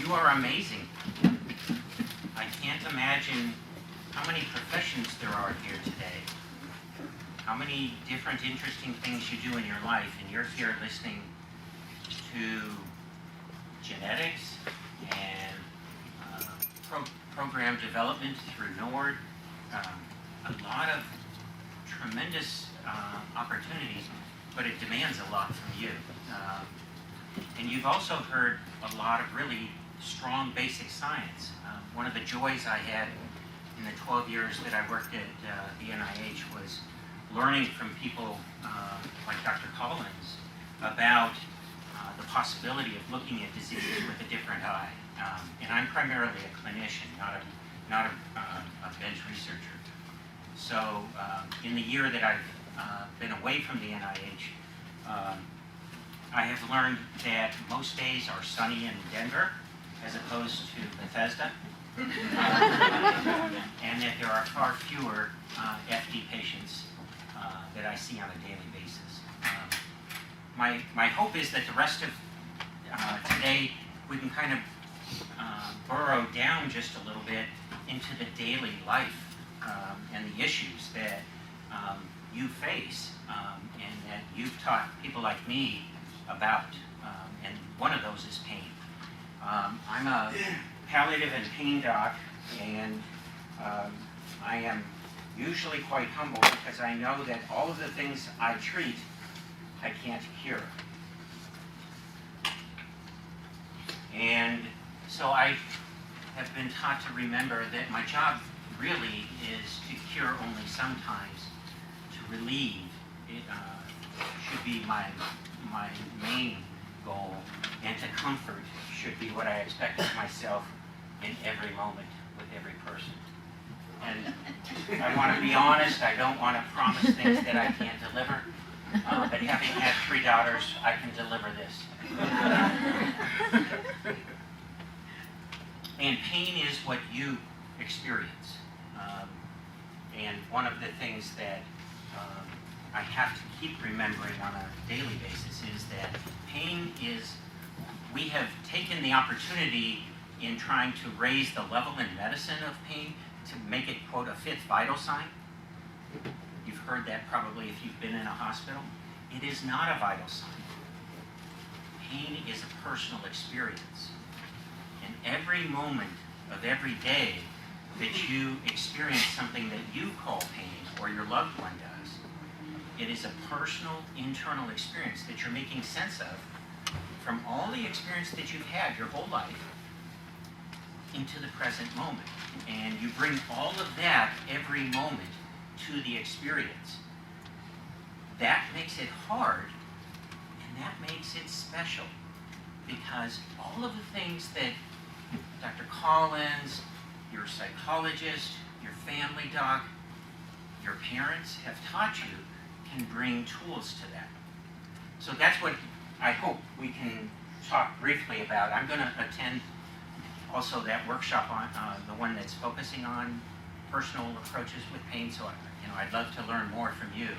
You are amazing. I can't imagine how many professions there are here today, how many different interesting things you do in your life, and you're here listening to genetics and program development through NORD, a lot of tremendous opportunities, but it demands a lot from you. And you've also heard a lot of really strong basic science. One of the joys I had in the 12 years that I worked at the NIH was learning from people like Dr. Collins about the possibility of looking at diseases with a different eye. And I'm primarily a clinician, not a bench researcher. So in the year that I've been away from the NIH, I have learned that most days are sunny in Denver as opposed to Bethesda, and that there are far fewer FD patients that I see on a daily basis. My hope is that the rest of today we can kind of burrow down just a little bit into the daily life and the issues that you face and that you've taught people like me about, and one of those is pain. I'm a palliative and pain doc, and I am usually quite humble because I know that all of the things I treat, I can't cure. And so I have been taught to remember that my job really is to cure only sometimes, to relieve. It should be my main goal, and to comfort should be what I expect of myself in every moment with every person. And I want to be honest, I don't want to promise things that I can't deliver, but having had 3 daughters, I can deliver this. And pain is what you experience. And one of the things that I have to keep remembering on a daily basis is that pain is, we have taken the opportunity in trying to raise the level in medicine of pain to make it, quote, a 5th vital sign. You've heard that probably if you've been in a hospital. It is not a vital sign. Pain is a personal experience. And every moment of every day that you experience something that you call pain or your loved one does, it is a personal, internal experience that you're making sense of from all the experience that you've had your whole life into the present moment. And you bring all of that every moment to the experience. That makes it hard, and that makes it special, because all of the things that Dr. Collins, your psychologist, your family doc, your parents have taught you can bring tools to that. So that's what I hope we can talk briefly about. I'm going to attend also that workshop on the one that's focusing on personal approaches with pain. So I'd love to learn more from you.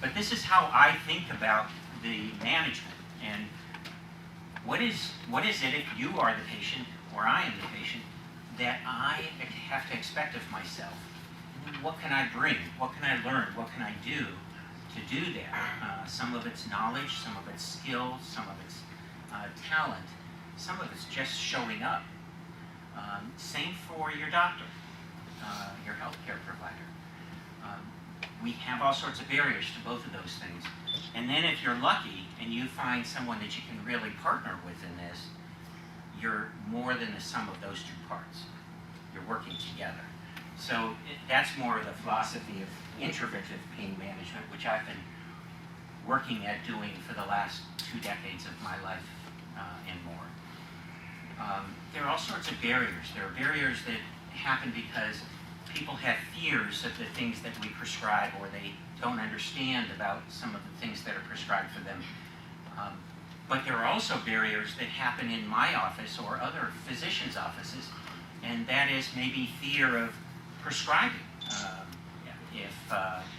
But this is how I think about the management. And what is it if you are the patient or I am the patient that I have to expect of myself? What can I bring? What can I learn? What can I do to do that? Some of it's knowledge, some of it's skill, some of it's talent, some of it's just showing up. Same for your doctor, your healthcare provider. We have all sorts of barriers to both of those things. And then if you're lucky and you find someone that you can really partner with in this, you're more than the sum of those 2 parts. You're working together. So that's more of the philosophy of introverted pain management, which I've been working at doing for the last 2 decades of my life and more. There are all sorts of barriers. There are barriers that happen because people have fears of the things that we prescribe, or they don't understand about some of the things that are prescribed for them. But there are also barriers that happen in my office or other physicians' offices, and that is maybe fear of prescribing.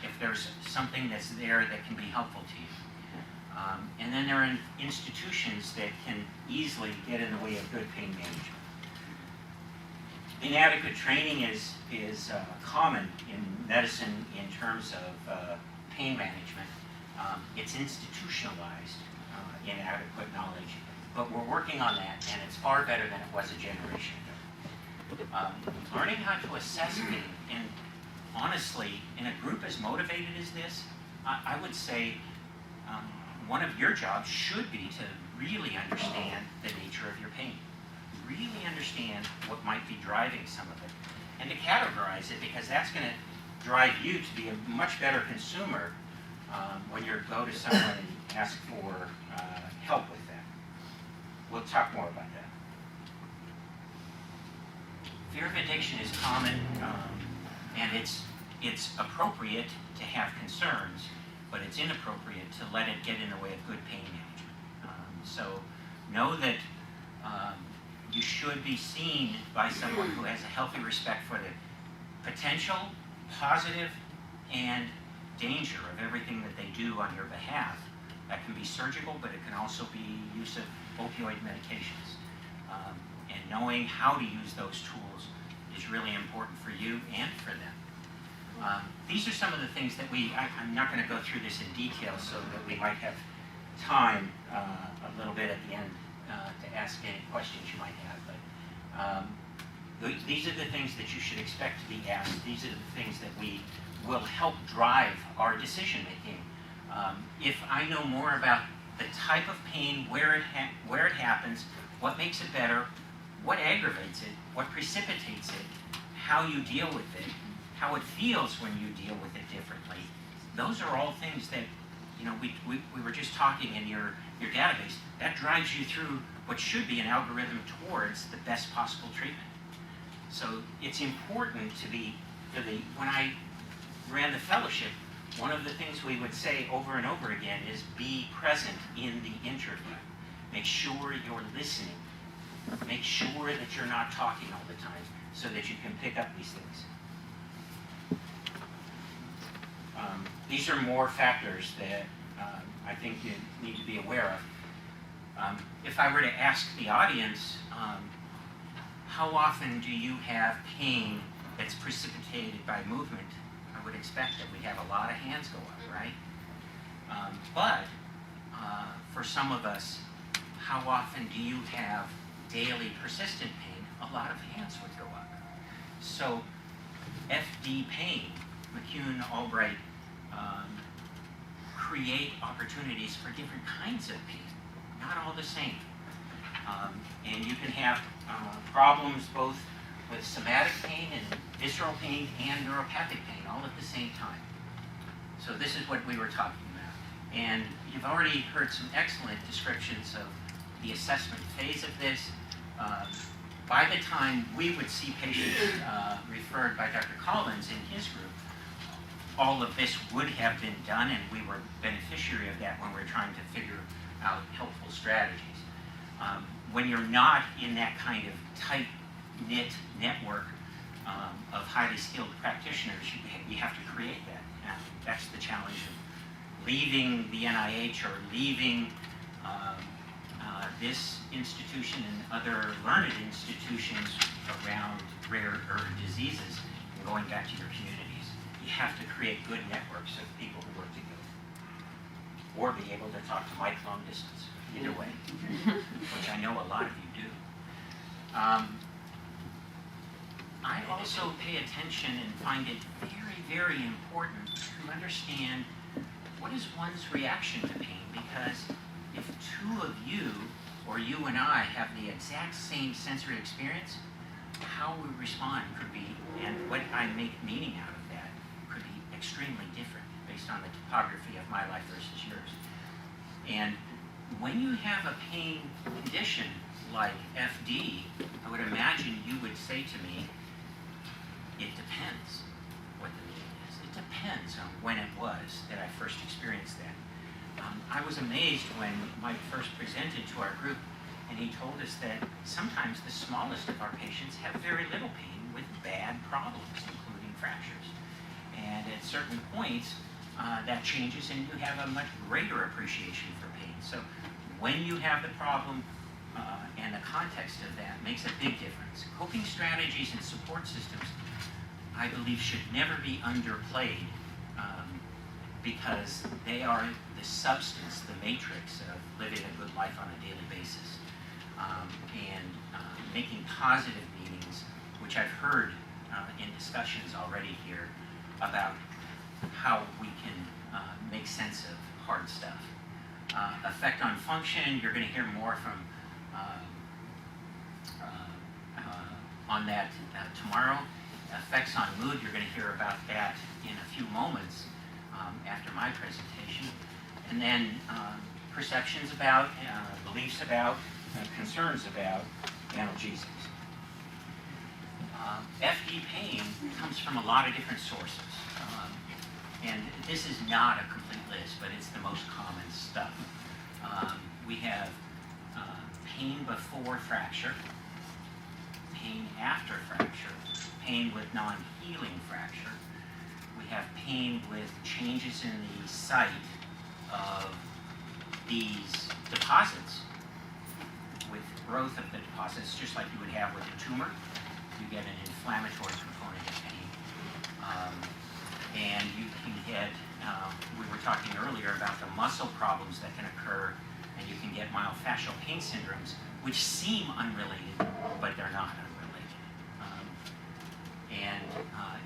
If there's something that's there that can be helpful to you. And then there are institutions that can easily get in the way of good pain management. Inadequate training is common in medicine in terms of pain management. It's institutionalized, inadequate knowledge, but we're working on that, and it's far better than it was a generation ago. Learning how to assess pain, and honestly, in a group as motivated as this, I would say one of your jobs should be to really understand the nature of your pain. Really understand what might be driving some of it, and to categorize it, because that's going to drive you to be a much better consumer when you go to someone and ask for help with that. We'll talk more about that. Fear of addiction is common, and it's appropriate to have concerns, but it's inappropriate to let it get in the way of good pain management. So know that you should be seen by someone who has a healthy respect for the potential, positive, and danger of everything that they do on your behalf. That can be surgical, but it can also be use of opioid medications. And knowing how to use those tools is really important for you and for them. These are some of the things that I'm not going to go through this in detail so that we might have time a little bit at the end to ask any questions you might have. But these are the things that you should expect to be asked. These are the things that we will help drive our decision making. If I know more about the type of pain, where it happens, what makes it better, what aggravates it, what precipitates it, how you deal with it, how it feels when you deal with it differently, those are all things that, you know, we were just talking in your database. That drives you through what should be an algorithm towards the best possible treatment. So it's important to be, when I ran the fellowship, one of the things we would say over and over again is be present in the interview. Make sure you're listening. Make sure that you're not talking all the time so that you can pick up these things. These are more factors that I think you need to be aware of. If I were to ask the audience, how often do you have pain that's precipitated by movement? I would expect that we'd have a lot of hands go up, right? But for some of us, how often do you have daily persistent pain? A lot of hands would go up. So FD pain, McCune, Albright, create opportunities for different kinds of pain, not all the same. And you can have problems both with somatic pain and visceral pain and neuropathic pain all at the same time. So this is what we were talking about. And you've already heard some excellent descriptions of the assessment phase of this. By the time we would see patients referred by Dr. Collins in his group, all of this would have been done, and we were beneficiary of that when we were trying to figure out helpful strategies. When you're not in that kind of tight-knit network of highly skilled practitioners, you have to create that. And that's the challenge of leaving the NIH or leaving this institution and other learned institutions around rare diseases and going back to your communities. You have to create good networks of people who work together, or be able to talk to Mike long distance. Either way, which I know a lot of you do. I also pay attention and find it very, very important to understand what is one's reaction to pain, because if two of you, or you and I, have the exact same sensory experience, how we respond could be, and what I make meaning out of that, could be extremely different based on the topography of my life versus yours. And when you have a pain condition like FD, I would imagine you would say to me, it depends what the meaning is. It depends on when it was that I first experienced that. I was amazed when Mike first presented to our group, and he told us that sometimes the smallest of our patients have very little pain with bad problems, including fractures. And at certain points, that changes and you have a much greater appreciation for pain. So when you have the problem, and the context of that makes a big difference. Coping strategies and support systems, I believe, should never be underplayed because they are the substance, the matrix of living a good life on a daily basis. Making positive meanings, which I've heard in discussions already here about how we can make sense of hard stuff. Effect on function, you're going to hear more from on that tomorrow. Effects on mood, you're going to hear about that in a few moments after my presentation. And then perceptions about, beliefs about, concerns about analgesics. FD pain comes from a lot of different sources. And this is not a complete list, but it's the most common stuff. We have pain before fracture, pain after fracture, pain with non-healing fracture. We have pain with changes in the site of these deposits, with growth of the deposits, just like you would have with a tumor. You get an inflammatory component of pain. And you can get, we were talking earlier about the muscle problems that can occur, and you can get myofascial pain syndromes, which seem unrelated, but they're not unrelated.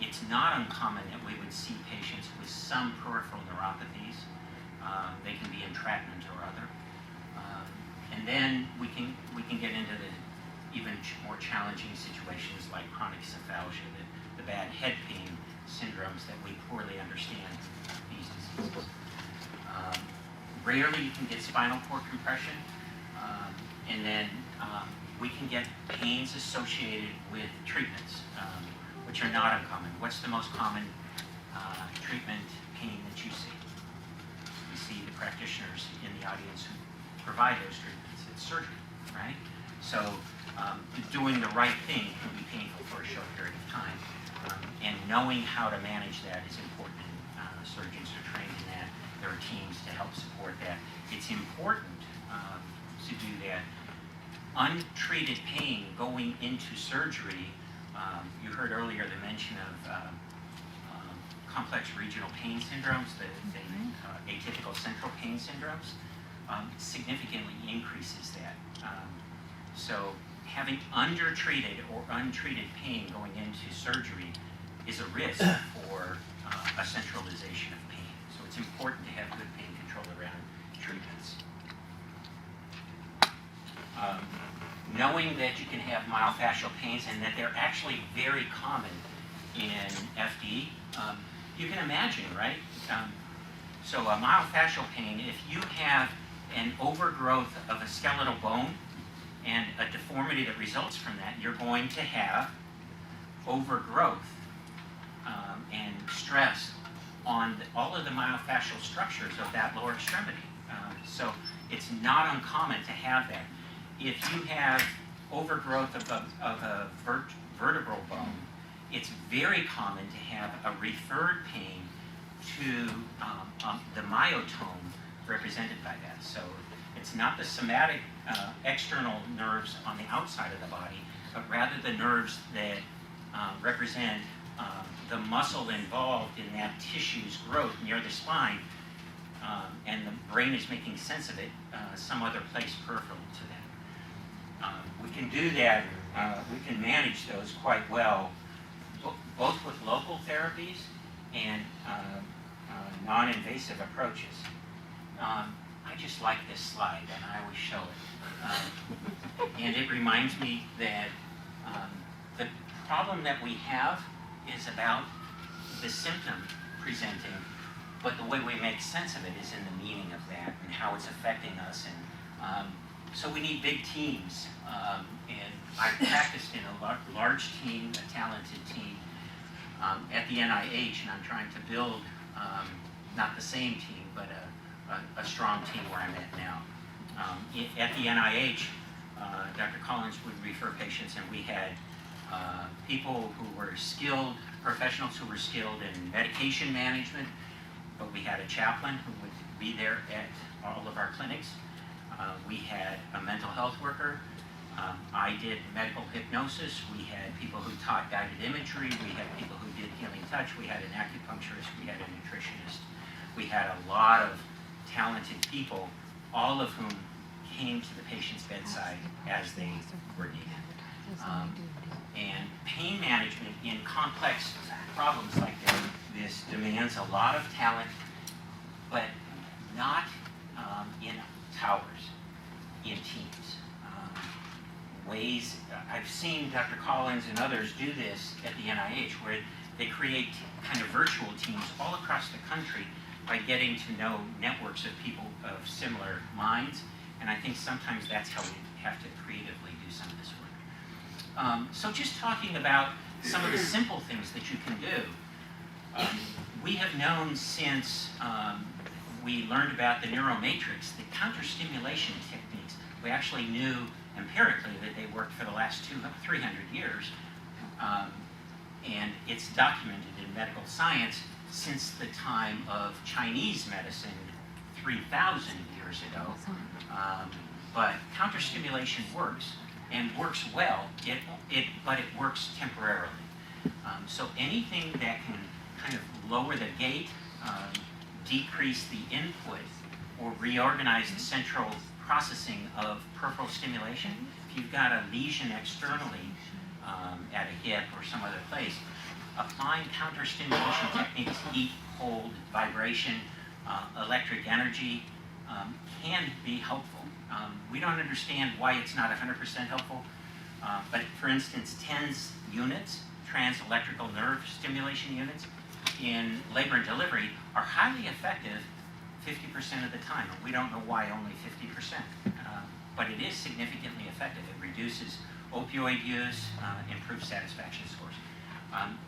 It's not uncommon that we would see patients with some peripheral neuropathies. They can be entrapment or other. And then we can get into the even more challenging situations like chronic cephalgia, the bad head pain syndromes that we poorly understand these diseases. Rarely you can get spinal cord compression, and then we can get pains associated with treatments, which are not uncommon. What's the most common treatment pain that you see? You see the practitioners in the audience who provide those treatments. It's surgery, right? So doing the right thing can be painful for a short period of time. And knowing how to manage that is important. Surgeons are trained in that. There are teams to help support that. It's important to do that. Untreated pain going into surgery, you heard earlier the mention of complex regional pain syndromes, the atypical central pain syndromes, significantly increases that. So having undertreated or untreated pain going into surgery is a risk for a centralization of pain. So it's important to have good pain control around treatments. Knowing that you can have myofascial pains and that they're actually very common in FD, you can imagine, right? So a myofascial pain, if you have an overgrowth of a skeletal bone and a deformity that results from that, you're going to have overgrowth and stress on all of the myofascial structures of that lower extremity. So it's not uncommon to have that. If you have overgrowth of a vertebral bone, it's very common to have a referred pain to the myotome represented by that. So it's not the somatic external nerves on the outside of the body, but rather the nerves that represent the muscle involved in that tissue's growth near the spine, and the brain is making sense of it some other place peripheral to that. We can do that, we can manage those quite well, both with local therapies and non-invasive approaches. I just like this slide, and I always show it. And it reminds me that the problem that we have is about the symptom presenting, but the way we make sense of it is in the meaning of that and how it's affecting us. And so we need big teams. And I practiced in a large team, a talented team, at the NIH, and I'm trying to build not the same team, but a strong team where I'm at now. At the NIH, Dr. Collins would refer patients, and we had people who were skilled, professionals who were skilled in medication management, but we had a chaplain who would be there at all of our clinics. We had a mental health worker. I did medical hypnosis. We had people who taught guided imagery. We had people who did healing touch. We had an acupuncturist. We had a nutritionist. We had a lot of talented people, all of whom came to the patient's bedside as they were needed. And pain management in complex problems like this demands a lot of talent, but not in towers, in teams. I've seen Dr. Collins and others do this at the NIH, where they create kind of virtual teams all across the country by getting to know networks of people of similar minds, and I think sometimes that's how we have to creatively do some of this work. So just talking about some of the simple things that you can do. We have known since we learned about the neuromatrix, the counterstimulation techniques. We actually knew empirically that they worked for the last 300 years, and it's documented in medical science since the time of Chinese medicine 3,000 years ago. But counterstimulation works, and works well, but it works temporarily. So anything that can kind of lower the gate, decrease the input, or reorganize the central processing of peripheral stimulation. If you've got a lesion externally at a hip or some other place, applying counter-stimulation techniques, heat, cold, vibration, electric energy, can be helpful. We don't understand why it's not 100% helpful, but for instance, TENS units, trans-electrical nerve stimulation units, in labor and delivery are highly effective 50% of the time. We don't know why only 50%, but it is significantly effective. It reduces opioid use, improves satisfaction scores.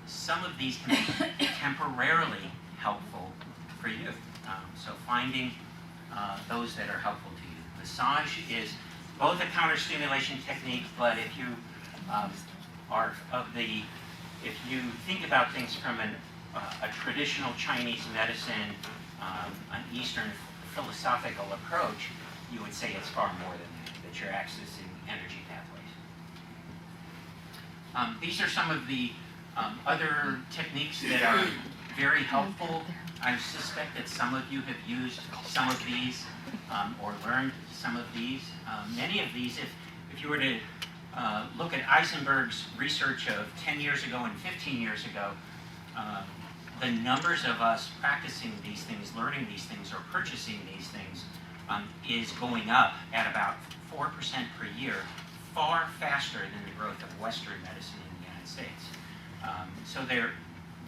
Some of these can be temporarily helpful for you. So finding those that are helpful to you. Massage is both a counter-stimulation technique, but if you if you think about things from a traditional Chinese medicine, an Eastern philosophical approach, you would say it's far more than that you're accessing energy pathways. These are some of the other techniques that are very helpful. I suspect that some of you have used some of these or learned some of these. Many of these, if you were to look at Eisenberg's research of 10 years ago and 15 years ago, the numbers of us practicing these things, learning these things, or purchasing these things is going up at about 4% per year, far faster than the growth of Western medicine in the United States. So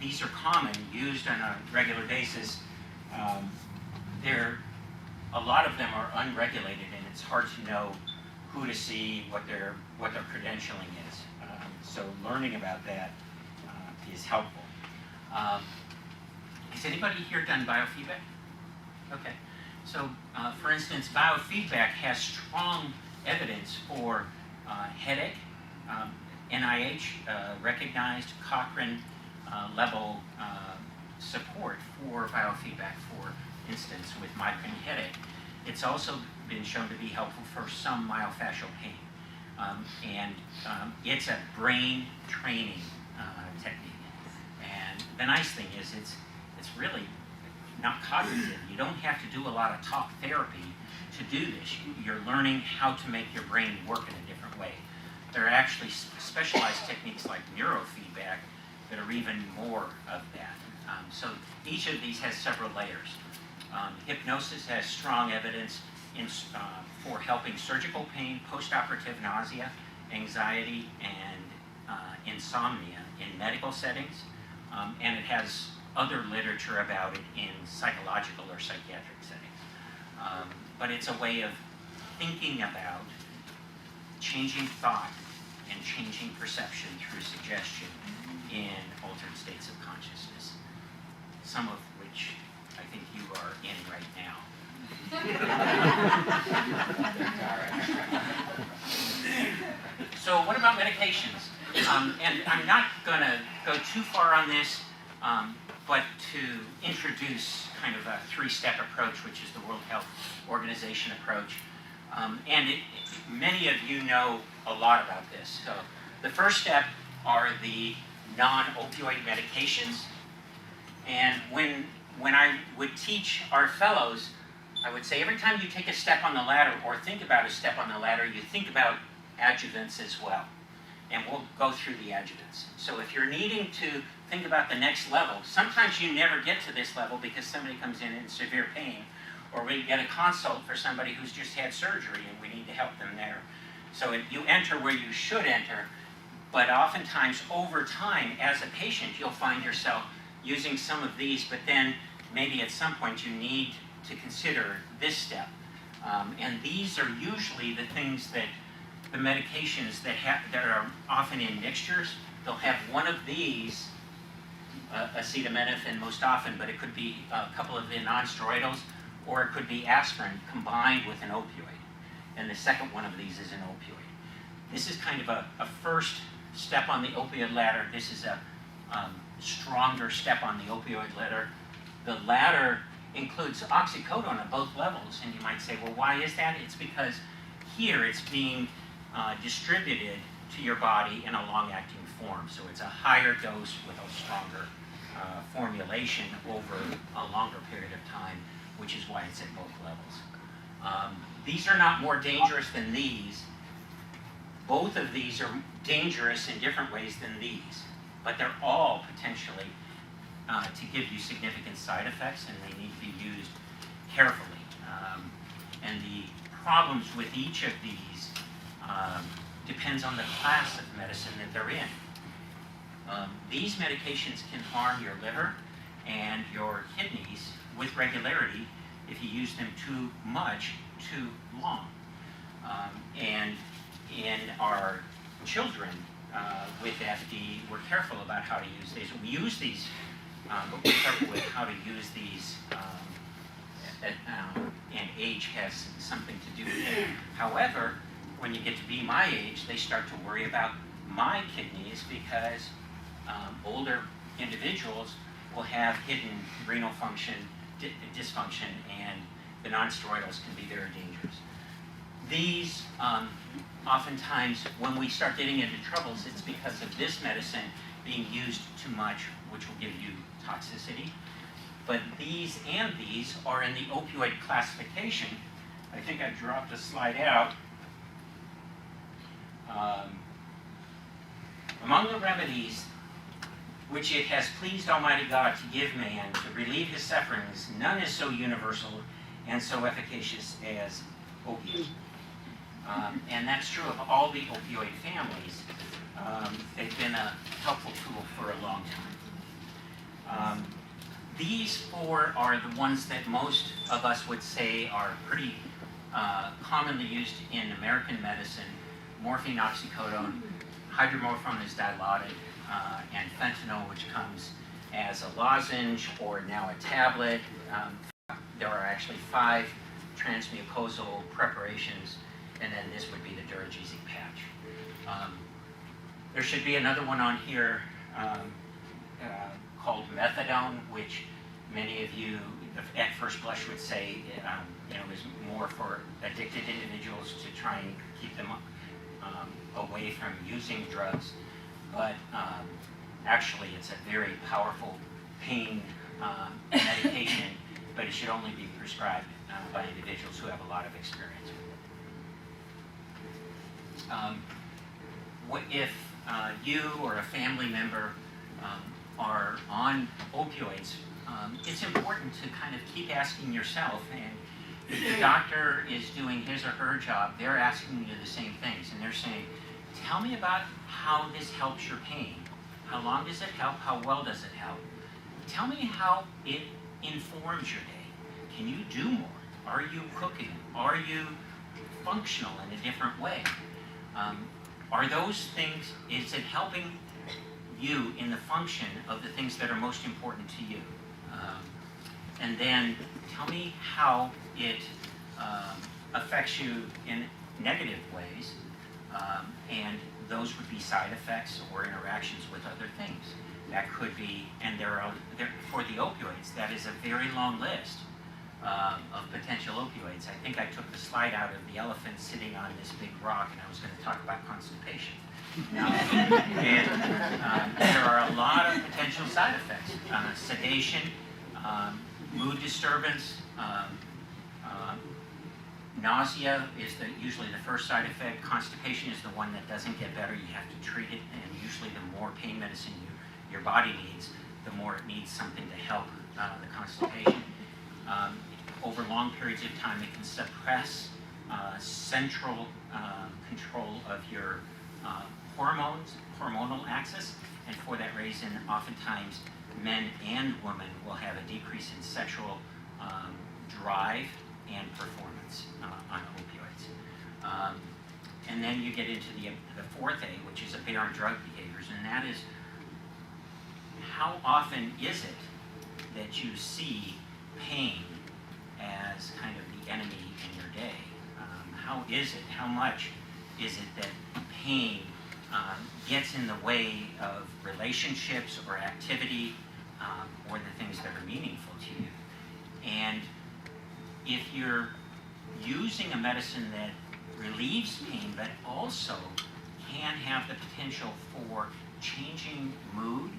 these are common, used on a regular basis. A lot of them are unregulated, and it's hard to know who to see, what their credentialing is. So learning about that is helpful. Has anybody here done biofeedback? Okay. So, for instance, biofeedback has strong evidence for headache. NIH recognized Cochrane level support for biofeedback, for instance, with migraine headache. It's also been shown to be helpful for some myofascial pain. And it's a brain training technique. And the nice thing is it's really not cognitive. You don't have to do a lot of talk therapy to do this. You're learning how to make your brain work in a different way. There are actually specialized techniques like neurofeedback that are even more of that. So each of these has several layers. Hypnosis has strong evidence for helping surgical pain, postoperative nausea, anxiety, and insomnia in medical settings. And it has other literature about it in psychological or psychiatric settings. But it's a way of thinking about changing thought and changing perception through suggestion in altered states of consciousness, some of which I think you are in right now. So what about medications? And I'm not going to go too far on this, but to introduce kind of a three-step approach, which is the World Health Organization approach. Many of you know a lot about this. So the first step are the non-opioid medications. And when I would teach our fellows, I would say every time you take a step on the ladder or think about a step on the ladder, you think about adjuvants as well. And we'll go through the adjuvants. So if you're needing to think about the next level, sometimes you never get to this level because somebody comes in severe pain, or we get a consult for somebody who's just had surgery and we need to help them there. So you enter where you should enter, but oftentimes over time as a patient you'll find yourself using some of these, but then maybe at some point you need to consider this step. And these are usually the things that the medications that are often in mixtures. They'll have one of these, acetaminophen most often, but it could be a couple of the non-steroidals, or it could be aspirin combined with an opioid. And the second one of these is an opioid. This is kind of a first step on the opioid ladder. This is a stronger step on the opioid ladder. The ladder includes oxycodone at both levels, and you might say, well, why is that? It's because here it's being distributed to your body in a long-acting form. So it's a higher dose with a stronger formulation over a longer period of time, which is why it's at both levels. These are not more dangerous than these. Both of these are dangerous in different ways than these, but they're all potentially to give you significant side effects, and they need to be used carefully. And the problems with each of these depends on the class of medicine that they're in. These medications can harm your liver and your kidneys with regularity if you use them too much, too long. And in our children with FD, we're careful about how to use these. We use these, but we're careful with how to use these, and age has something to do with it. However, when you get to be my age, they start to worry about my kidneys because older individuals will have hidden renal function dysfunction, and the non-steroidals can be very dangerous. These, oftentimes, when we start getting into troubles, it's because of this medicine being used too much, which will give you toxicity. But these and these are in the opioid classification. I think I dropped a slide out. Among the remedies which it has pleased Almighty God to give man to relieve his sufferings, none is so universal and so efficacious as opiate. And that's true of all the opioid families. They've been a helpful tool for a long time. These four are the ones that most of us would say are pretty commonly used in American medicine: morphine, oxycodone, hydromorphone is dilaudid, and fentanyl, which comes as a lozenge or now a tablet. There are actually 5 transmucosal preparations, and then this would be the Duragesic patch. There should be another one on here called methadone, which many of you at first blush would say is more for addicted individuals to try and keep them away from using drugs. But actually it's a very powerful pain medication, but it should only be prescribed by individuals who have a lot of experience with it. If you or a family member are on opioids, it's important to kind of keep asking yourself, and if the doctor is doing his or her job, they're asking you the same things, and they're saying, tell me about how this helps your pain. How long does it help? How well does it help? Tell me how it informs your day. Can you do more? Are you cooking? Are you functional in a different way? Are those things, is it helping you in the function of the things that are most important to you? And then tell me how it affects you in negative ways, and those would be side effects or interactions with other things. That could be, and for the opioids, that is a very long list of potential opioids, I think I took the slide out of the elephant sitting on this big rock, and I was going to talk about constipation. There are a lot of potential side effects. Sedation, mood disturbance, nausea is usually the first side effect. Constipation is the one that doesn't get better. You have to treat it, and usually the more pain medicine your body needs, the more it needs something to help the constipation. Over long periods of time, it can suppress central control of your hormonal axis, and for that reason, oftentimes men and women will have a decrease in sexual drive and performance on opioids. And then you get into the fourth A, which is aberrant drug behaviors, and that is, how often is it that you see pain as kind of the enemy in your day? How much is it that pain gets in the way of relationships or activity or the things that are meaningful to you? And if you're using a medicine that relieves pain but also can have the potential for changing mood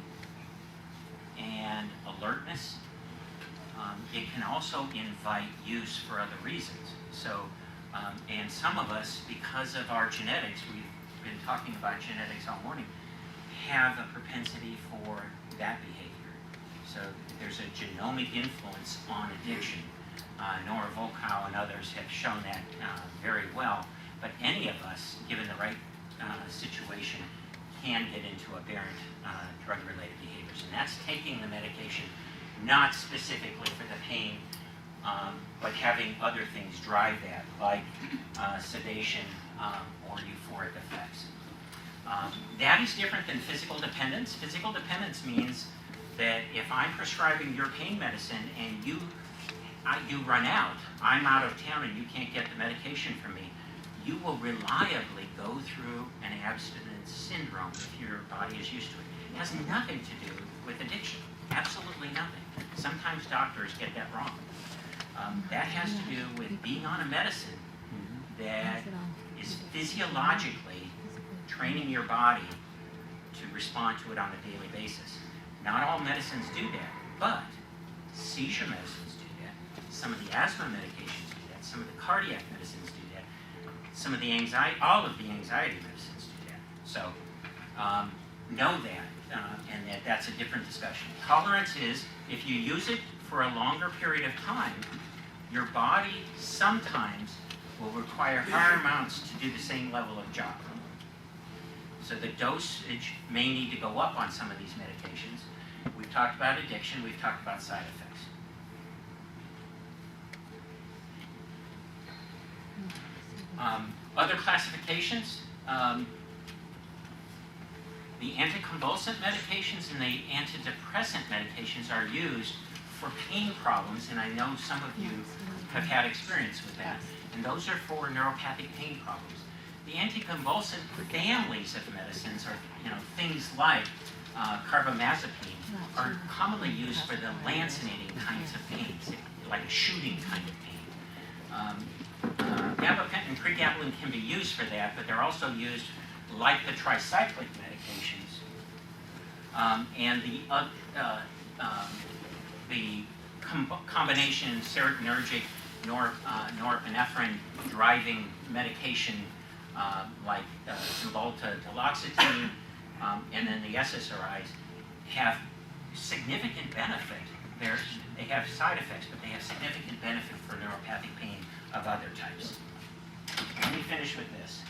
and alertness, it can also invite use for other reasons. So, and some of us, because of our genetics, we've been talking about genetics all morning, have a propensity for that behavior. So there's a genomic influence on addiction. Nora Volkow and others have shown that very well. But any of us, given the right situation, can get into aberrant drug-related behaviors. And that's taking the medication not specifically for the pain, but having other things drive that, like sedation or euphoric effects. That is different than physical dependence. Physical dependence means that if I'm prescribing your pain medicine and you run out, I'm out of town and you can't get the medication from me, you will reliably go through an abstinence syndrome if your body is used to it. It has nothing to do with addiction. Absolutely nothing. Sometimes doctors get that wrong. That has to do with being on a medicine that is physiologically training your body to respond to it on a daily basis. Not all medicines do that, but seizure medicines do that. Some of the asthma medications do that. Some of the cardiac medicines do that. Some of the all of the anxiety medicines do that. So know that, and that's a different discussion. Tolerance is, if you use it for a longer period of time, your body sometimes will require higher amounts to do the same level of job. So the dosage may need to go up on some of these medications. We've talked about addiction, we've talked about side effects. Other classifications, the anticonvulsant medications and the antidepressant medications are used for pain problems, and I know some of you have had experience with that, and those are for neuropathic pain problems. The anticonvulsant families of medicines are, things like carbamazepine are commonly used for the lancinating kinds of pains, like a shooting kind of pain. Gabapentin and pregabalin can be used for that, but they're also used like the tricyclic medications. And the combination serotonergic norepinephrine driving medication like Cymbalta, duloxetine, and then the SSRIs have significant benefit. They have side effects, but they have significant benefit for neuropathic pain of other types. Let me finish with this.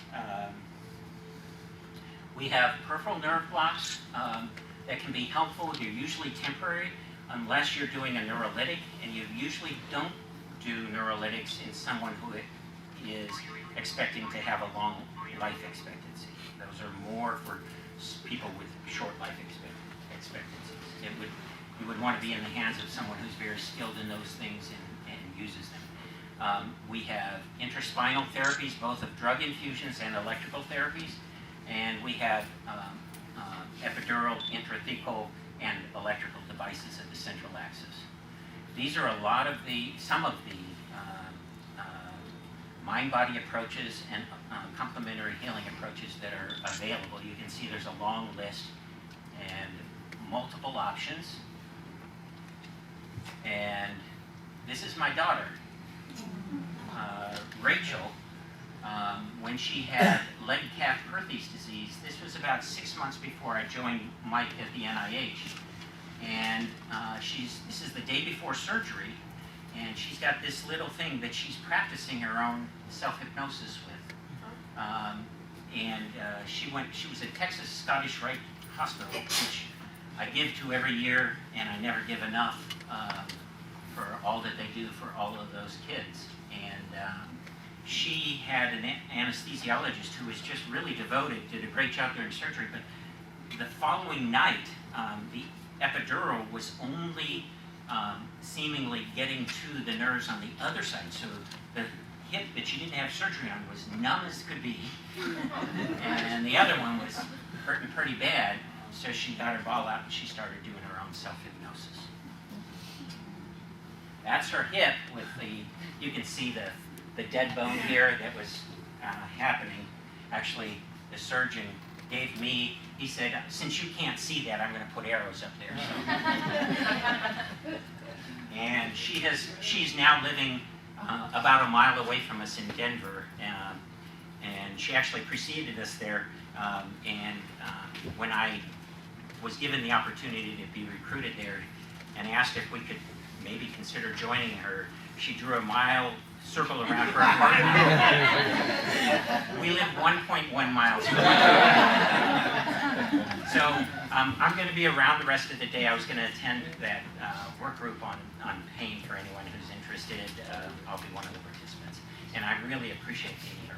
We have peripheral nerve blocks that can be helpful. They're usually temporary unless you're doing a neurolytic, and you usually don't do neurolytics in someone who is expecting to have a long life expectancy. Those are more for people with short life expectancies. You would want to be in the hands of someone who's very skilled in those things and uses them. We have intraspinal therapies, both of drug infusions and electrical therapies, and we have epidural, intrathecal, and electrical devices at the central axis. These are some of the mind-body approaches and complementary healing approaches that are available. You can see there's a long list and multiple options. And this is my daughter, Rachel. When she had leg calf Perthes disease, this was about 6 months before I joined Mike at the NIH. And this is the day before surgery, and she's got this little thing that she's practicing her own self-hypnosis with. She was at Texas Scottish Rite Hospital, which I give to every year, and I never give enough for all that they do for all of those kids. And she had an anesthesiologist who was just really devoted, did a great job during surgery, but the following night, the epidural was only seemingly getting to the nerves on the other side. So the hip that she didn't have surgery on was numb as could be, and the other one was hurting pretty bad. So she got her ball out and she started doing her own self-hypnosis. That's her hip with you can see the dead bone here that was happening. Actually, the surgeon gave me, he said, since you can't see that, I'm going to put arrows up there. So. And she's now living about a mile away from us in Denver, and she actually preceded us there. When I was given the opportunity to be recruited there and asked if we could maybe consider joining her, she drew a mile circle around her apartment. We live 1.1 miles away. So I'm going to be around the rest of the day. I was going to attend that work group on pain for anyone who's interested. I'll be one of the participants. And I really appreciate being here.